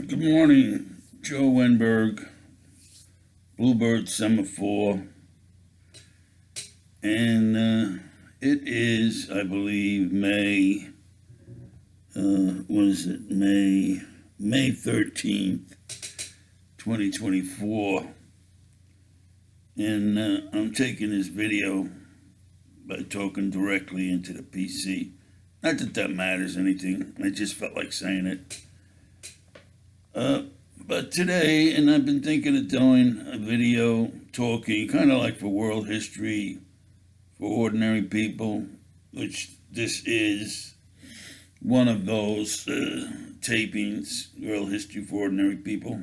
Good morning, Joe Wenberg, Bluebird Semaphore, and it is, I believe, what is it, May 13th, 2024, and I'm taking this video by talking directly into the PC. Not that that matters anything, I just felt like saying it. But today, and I've been thinking of doing a video talking kind of like for world history for ordinary people, which this is one of those tapings, world history for ordinary people.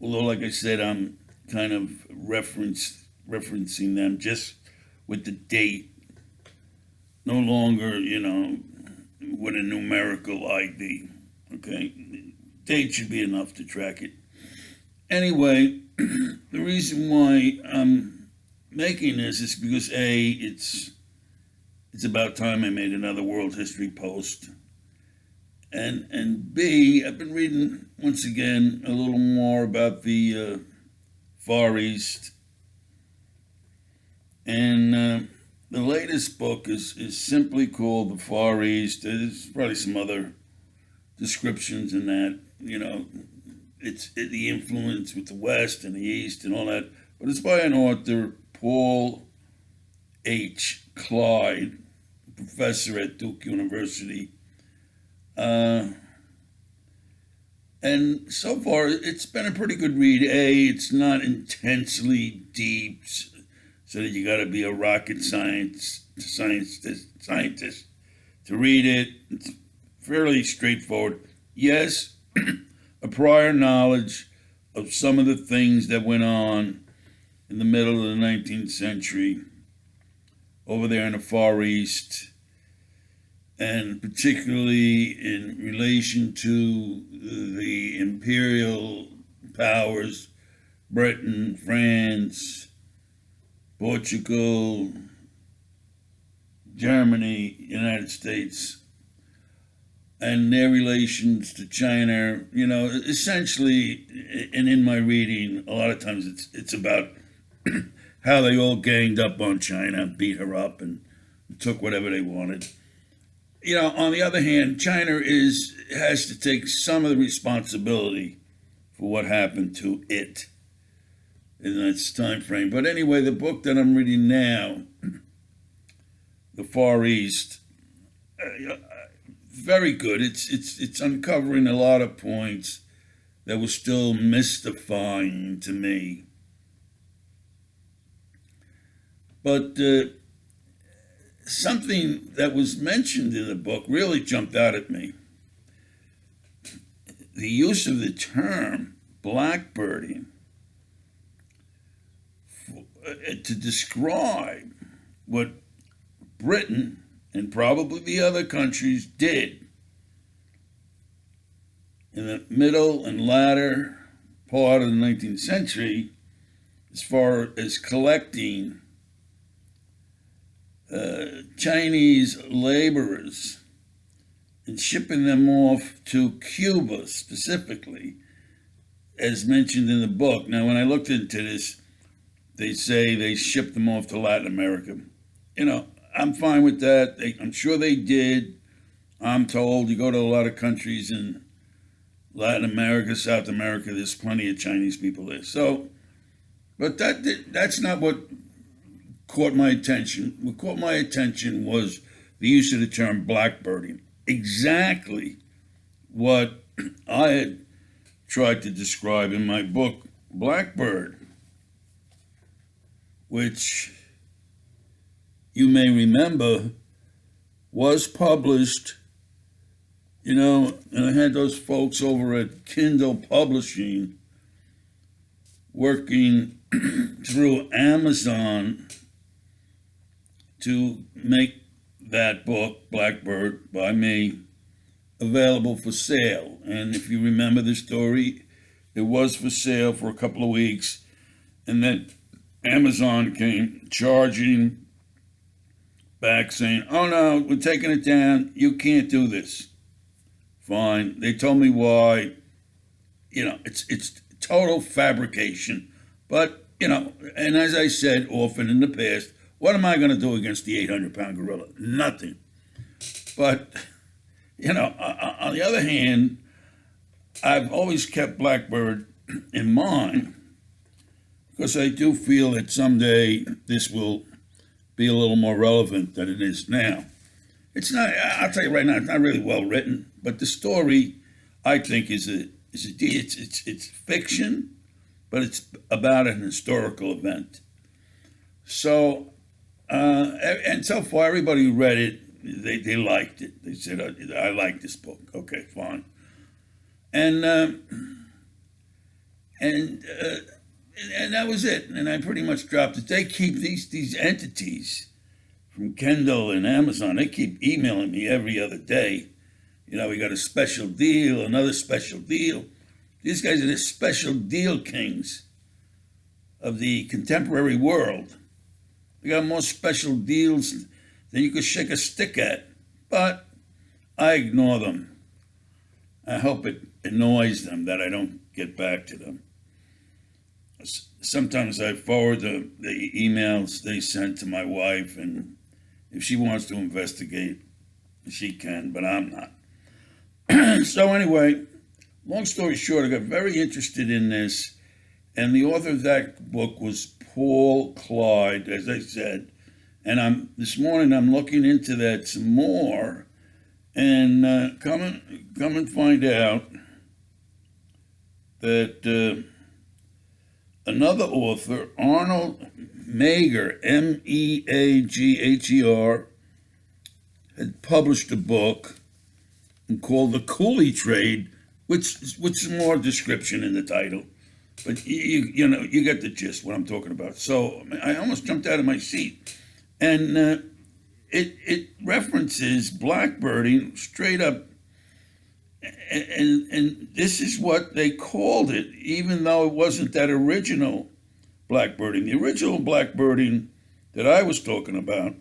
Although, like I said, I'm kind of referencing them just with the date, no longer, with a numerical ID. Okay, date should be enough to track it. Anyway, the reason why I'm making this is because it's about time I made another world history post, and B, I've been reading once again a little more about the Far East, and the latest book is simply called The Far East. There's probably some other descriptions in that, it's the influence with the West and the East and all that, but it's by an author, Paul H. Clyde, professor at Duke University. And so far, it's been a pretty good read. It's not intensely deep, so that you got to be a rocket scientist to read it. It's fairly straightforward. Yes, a prior knowledge of some of the things that went on in the middle of the 19th century over there in the Far East, and particularly in relation to the imperial powers, Britain, France, Portugal, Germany, United States, and their relations to China. Essentially, and in my reading, a lot of times it's about how they all ganged up on China, beat her up, and took whatever they wanted. On the other hand, China has to take some of the responsibility for what happened to it in that time frame. But anyway, the book that I'm reading now, The Far East, very good. It's uncovering a lot of points that were still mystifying to me. But something that was mentioned in the book really jumped out at me. The use of the term blackbirding to describe what Britain and probably the other countries did in the middle and latter part of the 19th century as far as collecting Chinese laborers and shipping them off to Cuba specifically, as mentioned in the book. Now, when I looked into this, they say they shipped them off to Latin America. I'm fine with that. I'm sure they did. I'm told you go to a lot of countries in Latin America, South America, there's plenty of Chinese people there. So, but that's not what caught my attention. What caught my attention was the use of the term blackbirding. Exactly what I had tried to describe in my book, Blackbird, which you may remember was published, and I had those folks over at Kindle Publishing working through Amazon to make that book, Blackbird, by me, available for sale. And if you remember the story, it was for sale for a couple of weeks, and then Amazon came charging back saying, oh no, we're taking it down, you can't do this fine. They told me why. It's total fabrication. But, and as I said often in the past, what am I going to do against the 800-pound gorilla? Nothing. But, on the other hand, I've always kept Blackbird in mind because I do feel that someday this will be a little more relevant than it is now. It's not, I'll tell you right now, it's not really well written, but the story, I think, it's fiction, but it's about an historical event. So, and so far, everybody who read it, they liked it. They said, I like this book. Okay, fine. And that was it. And I pretty much dropped it. They keep these entities from Kindle and Amazon. They keep emailing me every other day. We got a special deal, another special deal. These guys are the special deal kings of the contemporary world. They got more special deals than you could shake a stick at. But I ignore them. I hope it annoys them that I don't get back to them. Sometimes I forward the emails they sent to my wife, and if she wants to investigate, she can, but I'm not. So anyway, long story short, I got very interested in this, and the author of that book was Paul Clyde, as I said. And this morning I'm looking into that some more, and come and find out that another author, Arnold Maeger, Meagher, had published a book called The Coolie Trade, with some more description in the title. But you get the gist, what I'm talking about. So I almost jumped out of my seat. And it references blackbirding straight up. And this is what they called it, even though it wasn't that original blackbirding. The original blackbirding that I was talking about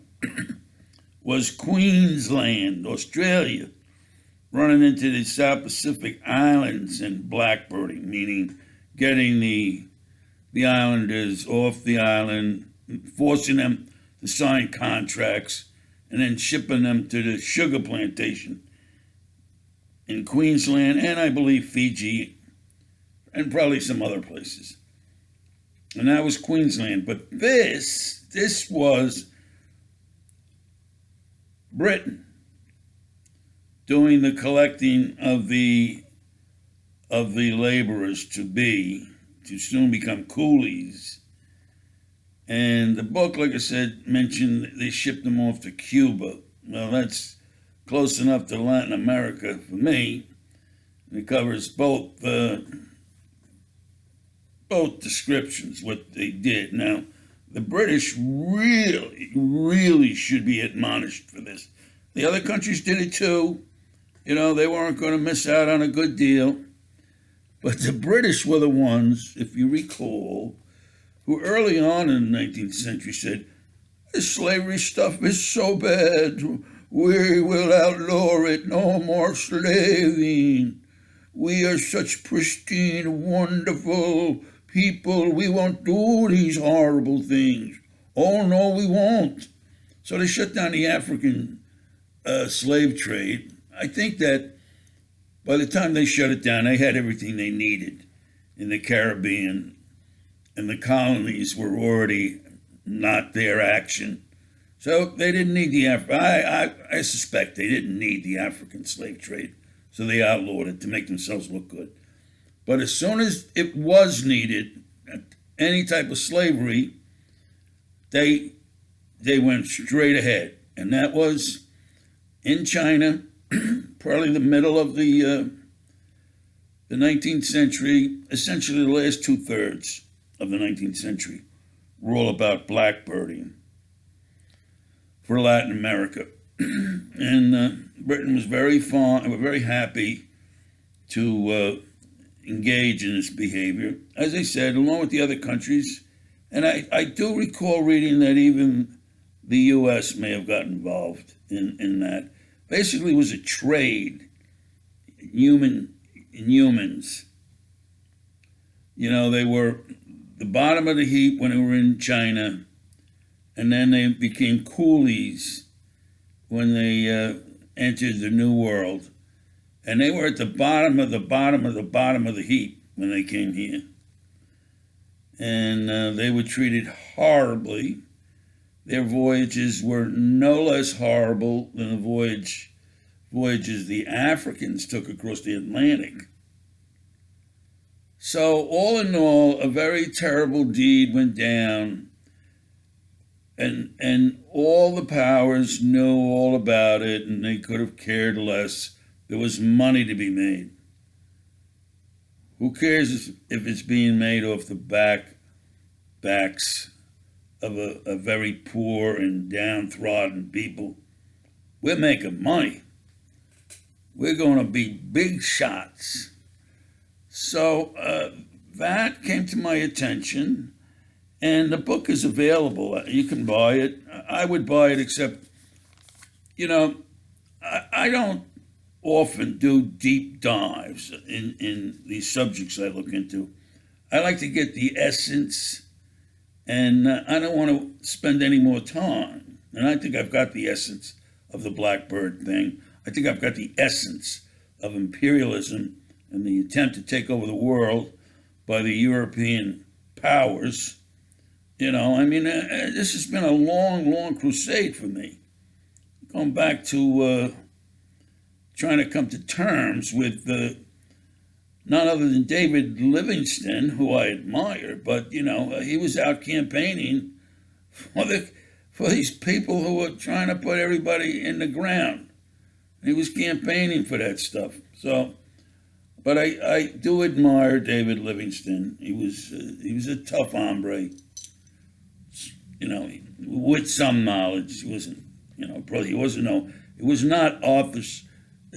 was Queensland, Australia, running into the South Pacific Islands and blackbirding, meaning getting the islanders off the island, forcing them to sign contracts, and then shipping them to the sugar plantation in Queensland, and I believe Fiji, and probably some other places. And that was Queensland. But this was Britain doing the collecting of the laborers to soon become coolies. And the book, like I said, mentioned they shipped them off to Cuba. Well, that's close enough to Latin America for me. It covers both descriptions, what they did. Now, the British really, really should be admonished for this. The other countries did it too. They weren't going to miss out on a good deal. But the British were the ones, if you recall, who early on in the 19th century said, this slavery stuff is so bad. We will outlaw it. No more slaving. We are such pristine, wonderful people. We won't do these horrible things. Oh, no, we won't. So they shut down the African slave trade. I think that by the time they shut it down, they had everything they needed in the Caribbean, and the colonies were already not their action. So they didn't need I suspect they didn't need the African slave trade, so they outlawed it to make themselves look good. But as soon as it was needed, any type of slavery, they went straight ahead. And that was in China, probably the middle of the 19th century, essentially the last 2/3 of the 19th century, were all about blackbirding for Latin America. And Britain was very happy to engage in this behavior, as I said, along with the other countries. And I do recall reading that even the U.S. may have got involved in that. Basically, it was a trade. humans. They were the bottom of the heap when they were in China, and then they became coolies when they entered the New World. And they were at the bottom of the bottom of the bottom of the heap when they came here. And they were treated horribly. Their voyages were no less horrible than the voyages the Africans took across the Atlantic. So all in all, a very terrible deed went down, and all the powers knew all about it, and they could have cared less. There was money to be made. Who cares if it's being made off the backs of a very poor and downtrodden people? We're making money. We're going to be big shots. So that came to my attention, and the book is available. You can buy it. I would buy it, except, I don't often do deep dives in these subjects I look into. I like to get the essence, and I don't want to spend any more time. And I think I've got the essence of the Blackbird thing. I think I've got the essence of imperialism and the attempt to take over the world by the European powers. This has been a long, long crusade for me. Going back to trying to come to terms with none other than David Livingstone, who I admire, but, he was out campaigning for these people who were trying to put everybody in the ground. He was campaigning for that stuff. So, but I do admire David Livingstone. He was a tough hombre, with some knowledge. He wasn't, he wasn't it was not Arthur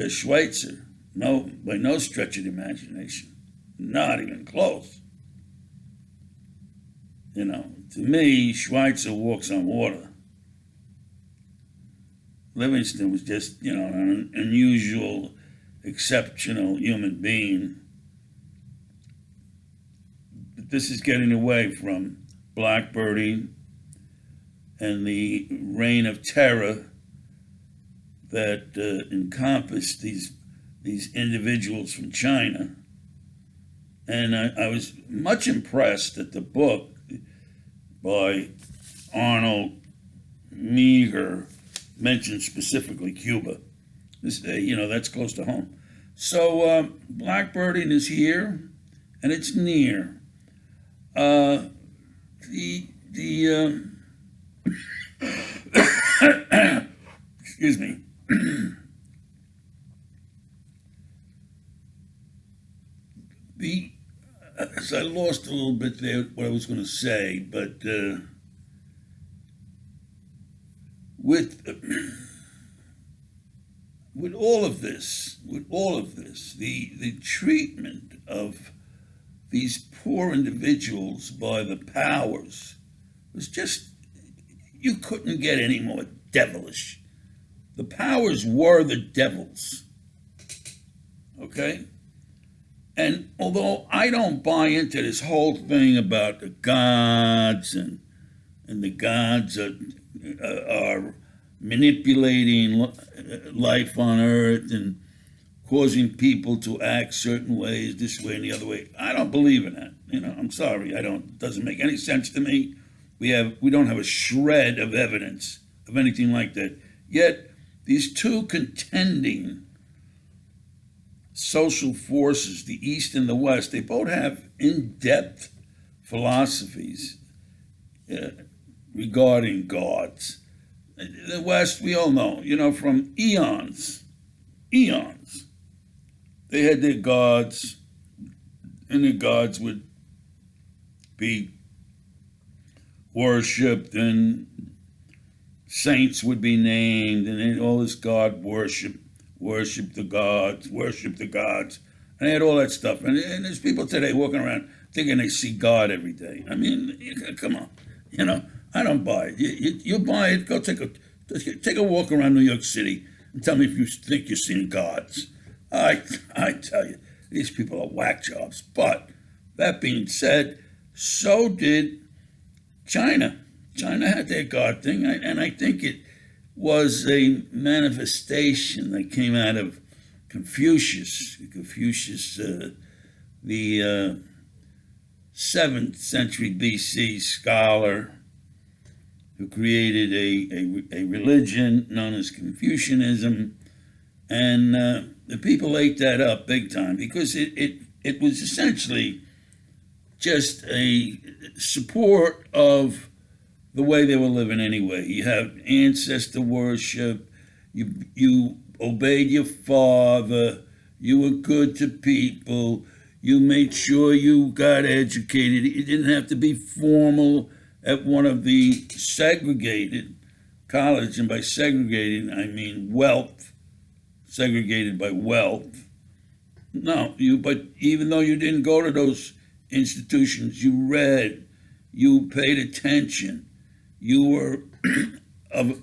Schweitzer. No, by no stretch of the imagination. Not even close. To me, Schweitzer walks on water. Livingstone was just, an unusual, exceptional human being. But this is getting away from blackbirding and the reign of terror that encompassed these individuals from China. And I was much impressed at the book by Arnold Meager mentioned specifically Cuba. This, that's close to home. So blackbirding is here, and it's near. Excuse me. So I lost a little bit there what I was going to say, but with all of this, the treatment of these poor individuals by the powers was just, you couldn't get any more devilish. The powers were the devils, okay? And although I don't buy into this whole thing about the gods and the gods are manipulating life on Earth and causing people to act certain ways, this way and the other way, I don't believe in that. I'm sorry, it doesn't make any sense to me. We don't have a shred of evidence of anything like that. Yet these two contending social forces, the East and the West, they both have in-depth philosophies regarding gods. The West, we all know, from eons, they had their gods, and their gods would be worshipped, and saints would be named, and then all this God worship the gods, and they had all that stuff. And there's people today walking around thinking they see God every day. I mean, come on, I don't buy it. You buy it, go take a walk around New York City and tell me if you think you're seeing gods. I tell you, these people are whack jobs. But that being said, so did China. China had their God thing, and I think it was a manifestation that came out of Confucius. Confucius, the 7th century BC scholar who created a religion known as Confucianism. And the people ate that up big time because it was essentially just a support of the way they were living anyway. You have ancestor worship, you obeyed your father, you were good to people, you made sure you got educated. You didn't have to be formal at one of the segregated college, and by segregating I mean wealth, segregated by wealth. No, but even though you didn't go to those institutions, you read, you paid attention, you were of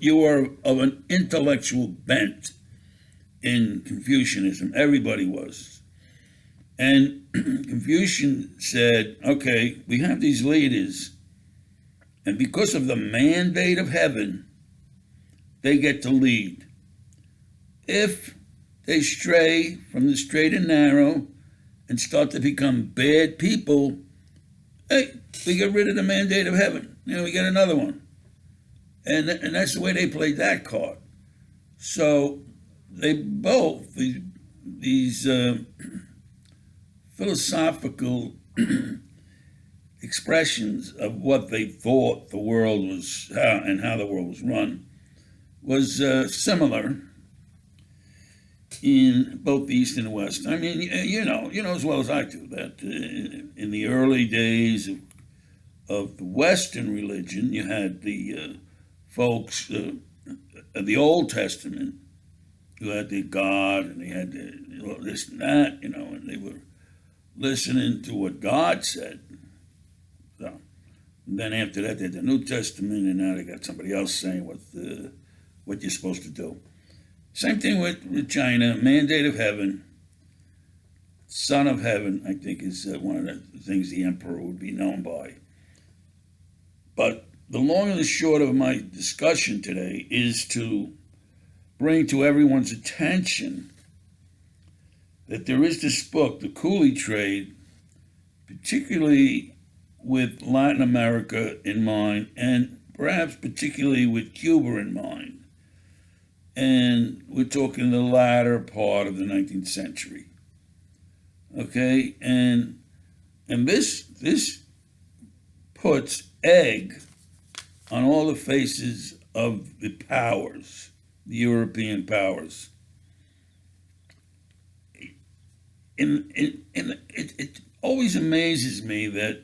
an intellectual bent in Confucianism. Everybody was. And Confucian said, okay, we have these leaders, and because of the mandate of heaven, they get to lead. If they stray from the straight and narrow and start to become bad people, hey, we get rid of the mandate of heaven. We get another one. And that's the way they played that card. So they both, these philosophical expressions of what they thought the world was, how the world was run, was similar in both the East and the West. I mean, you know as well as I do that in the early days of the Western religion, you had the folks of the Old Testament who had their God, and they had this and that, and they were listening to what God said. So, and then after that, they had the New Testament, and now they got somebody else saying what you're supposed to do. Same thing with China, mandate of heaven, son of heaven, I think is one of the things the emperor would be known by. But the long and the short of my discussion today is to bring to everyone's attention that there is this book, The Coolie Trade, particularly with Latin America in mind, and perhaps particularly with Cuba in mind. And we're talking the latter part of the 19th century. Okay, and this puts egg on all the faces of the powers, the European powers. It always amazes me that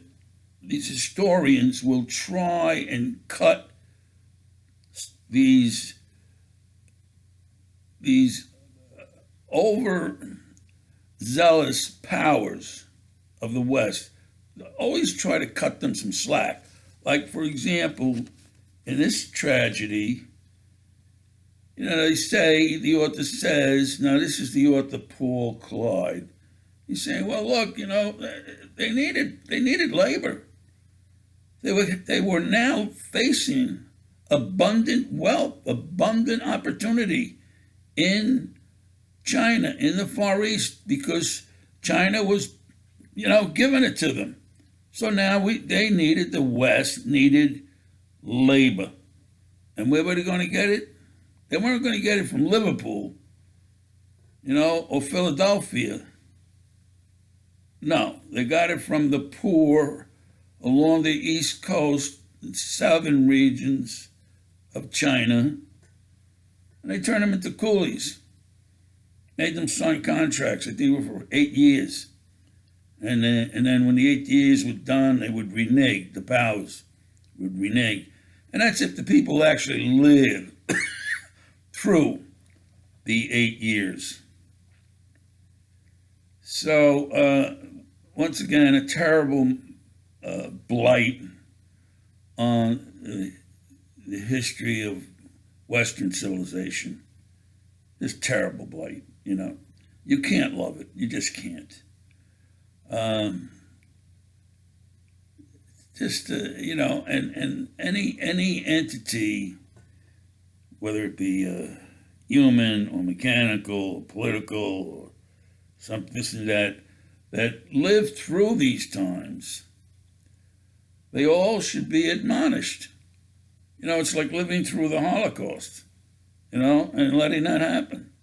these historians will try and cut these overzealous powers of the West, always try to cut them some slack. Like, for example, in this tragedy, they say, the author says, now this is the author Paul Clyde, he's saying, well, look, they needed labor. They were now facing abundant wealth, abundant opportunity in China, in the Far East, because China was, giving it to them. So now the West needed labor. And where were they going to get it? They weren't going to get it from Liverpool, or Philadelphia. No, they got it from the poor along the East Coast, the southern regions of China, and they turned them into coolies. Made them sign contracts, I think, for 8 years. And then when the 8 years were done, they would renege, the powers would renege. And that's if the people actually live through the 8 years. So, once again, a terrible blight on the history of Western civilization. This terrible blight, You can't love it. You just can't. Um, and any entity, whether it be human or mechanical or political or something, this and that lived through these times, they all should be admonished. It's like living through the Holocaust, and letting that happen.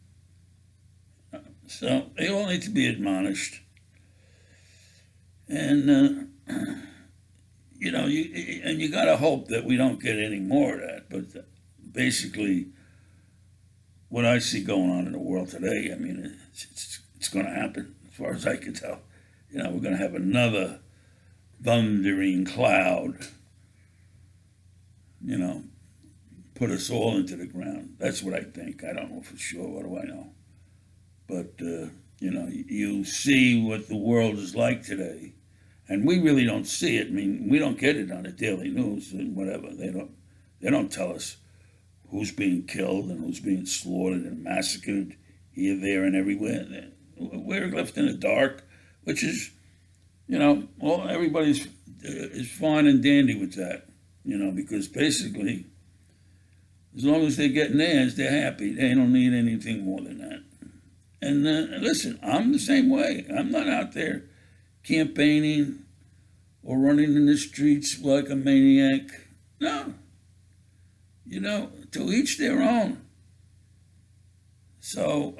So they all need to be admonished. And, you got to hope that we don't get any more of that. But basically, what I see going on in the world today, I mean, it's going to happen, as far as I can tell. We're going to have another thundering cloud, put us all into the ground. That's what I think. I don't know for sure. What do I know? But, you see what the world is like today. And we really don't see it. I mean, we don't get it on the daily news and whatever. They don't tell us who's being killed and who's being slaughtered and massacred here, there, and everywhere. We're left in the dark, which is, everybody's is fine and dandy with that, because basically, as long as they're getting theirs, they're happy. They don't need anything more than that. And listen, I'm the same way. I'm not out there campaigning or running in the streets like a maniac. No. To each their own. So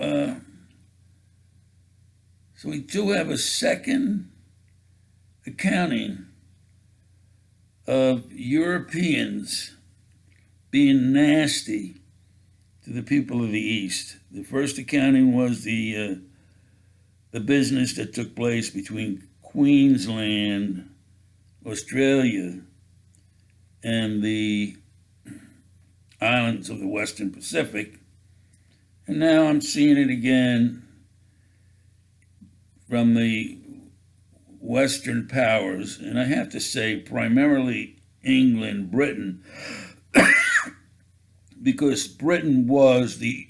we do have a second accounting of Europeans being nasty to the people of the East. The first accounting was the business that took place between Queensland, Australia, and the islands of the Western Pacific. And now I'm seeing it again from the Western powers, and I have to say primarily England, Britain, because Britain was the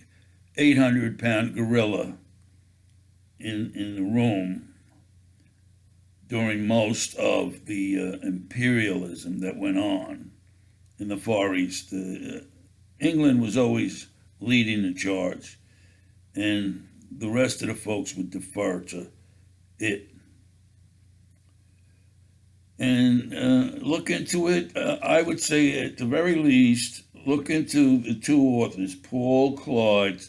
800-pound gorilla in the room during most of the imperialism that went on in the Far East. England was always leading the charge, and the rest of the folks would defer to it. And look into it. I would say, at the very least, look into the two authors, Paul Clyde,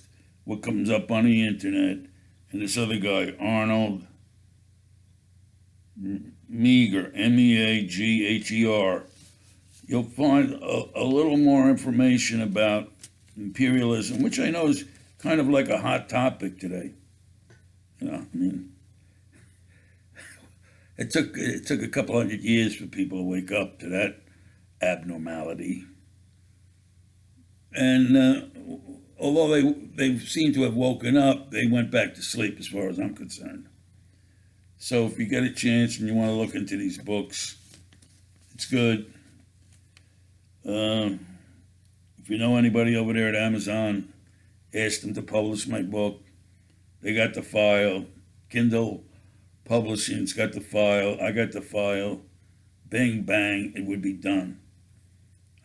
what comes up on the internet, and this other guy, Arnold Meagher, Meagher. You'll find a little more information about imperialism, which I know is kind of like a hot topic today. It took a couple hundred years for people to wake up to that abnormality. And although they seem to have woken up, they went back to sleep as far as I'm concerned. So if you get a chance and you want to look into these books, it's good. If you know anybody over there at Amazon, ask them to publish my book. They got the file. Kindle Publishing's got the file. I got the file. Bing, bang, it would be done.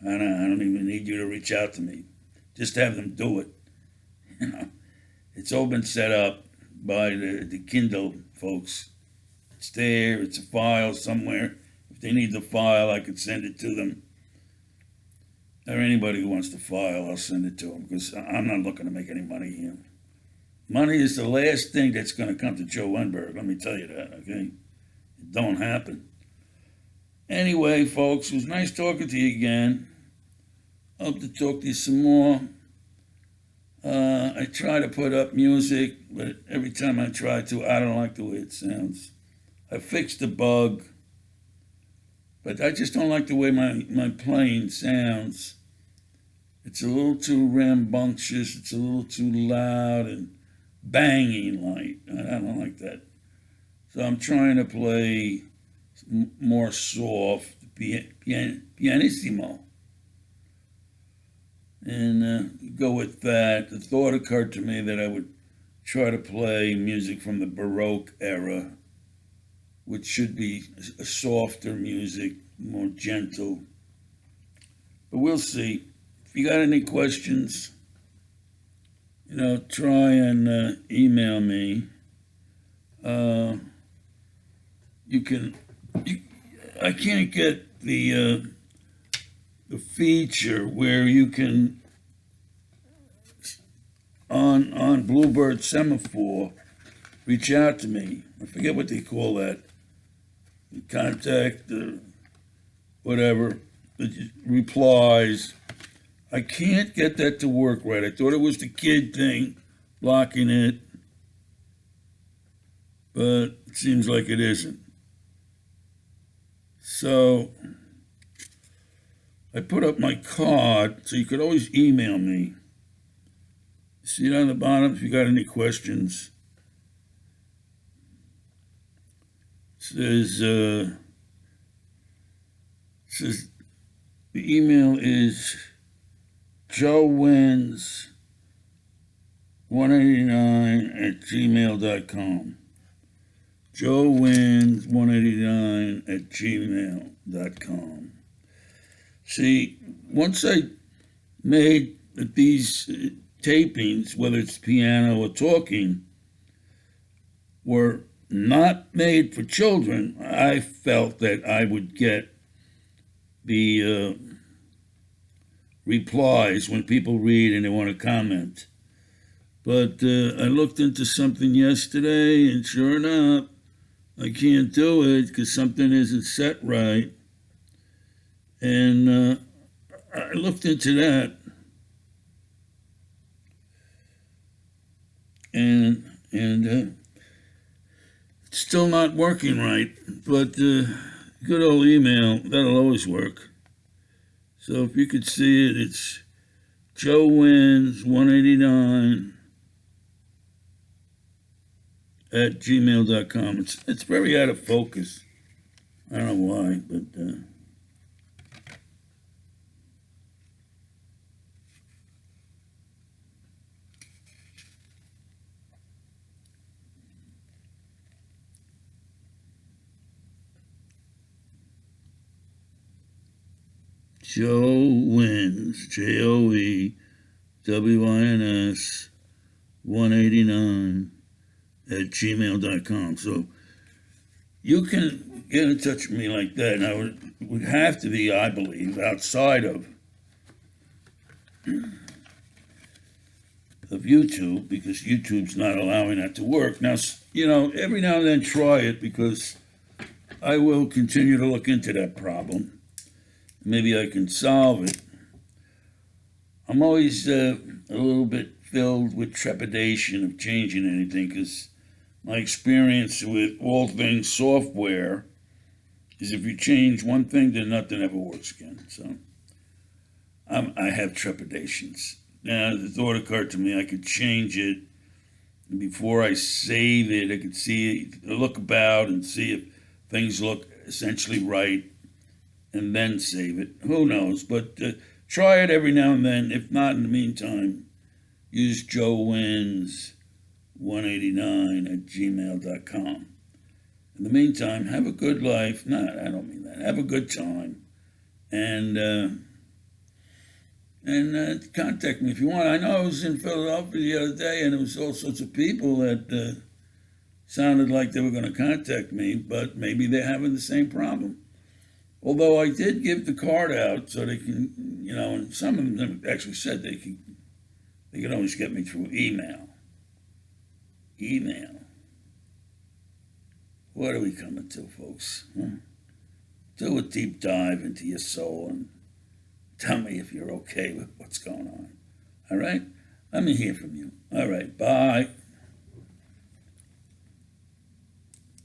I don't even need you to reach out to me. Just have them do it. It's all been set up by the Kindle folks. It's there. It's a file somewhere. If they need the file, I could send it to them. Or anybody who wants the file, I'll send it to them, because I'm not looking to make any money here. Money is the last thing that's going to come to Joe Wenberg, let me tell you that, okay? It don't happen. Anyway, folks, it was nice talking to you again. Hope to talk to you some more. I try to put up music, but every time I try to, I don't like the way it sounds. I fixed the bug, but I just don't like the way my playing sounds. It's a little too rambunctious, it's a little too loud and banging like. I don't like that. So I'm trying to play more soft, pianissimo. And go with that. The thought occurred to me that I would try to play music from the Baroque era, which should be a softer music, more gentle. But we'll see. If you got any questions, try and email me. You can. I can't get the feature where you can on Bluebird Semaphore reach out to me. I forget what they call that. Contact, whatever, replies. I can't get that to work right. I thought it was the kid thing, blocking it, but it seems like it isn't. So I put up my card, so you could always email me. See it on the bottom if you got any questions. It says the email is joewins189@gmail.com. joewins189@gmail.com. See, once I made these tapings, whether it's piano or talking, were not made for children, I felt that I would get the replies when people read and they want to comment. But I looked into something yesterday, and sure enough, I can't do it because something isn't set right. And I looked into that, and it's still not working right. But good old email, that'll always work. So if you could see it, it's joewins189@gmail.com. It's very out of focus. I don't know why, but Joe Wins, JOEWINS 189@gmail.com. So you can get in touch with me like that. Now, it would have to be, I believe, outside of YouTube, because YouTube's not allowing that to work. Now, every now and then try it, because I will continue to look into that problem. Maybe I can solve it. I'm always a little bit filled with trepidation of changing anything, because my experience with all things software is if you change one thing, then nothing ever works again. So I have trepidations. Now, the thought occurred to me I could change it, and before I save it, I could look about and see if things look essentially right, and then save it. Who knows? But try it every now and then. If not, in the meantime, use joewins189@gmail.com. In the meantime, have a good life. No, I don't mean that. Have a good time. And contact me if you want. I know I was in Philadelphia the other day, and there was all sorts of people that sounded like they were going to contact me, but maybe they're having the same problem. Although I did give the card out so they can, and some of them actually said they could always get me through email. Email. What are we coming to, folks? Huh? Do a deep dive into your soul and tell me if you're okay with what's going on. All right? Let me hear from you. All right, bye.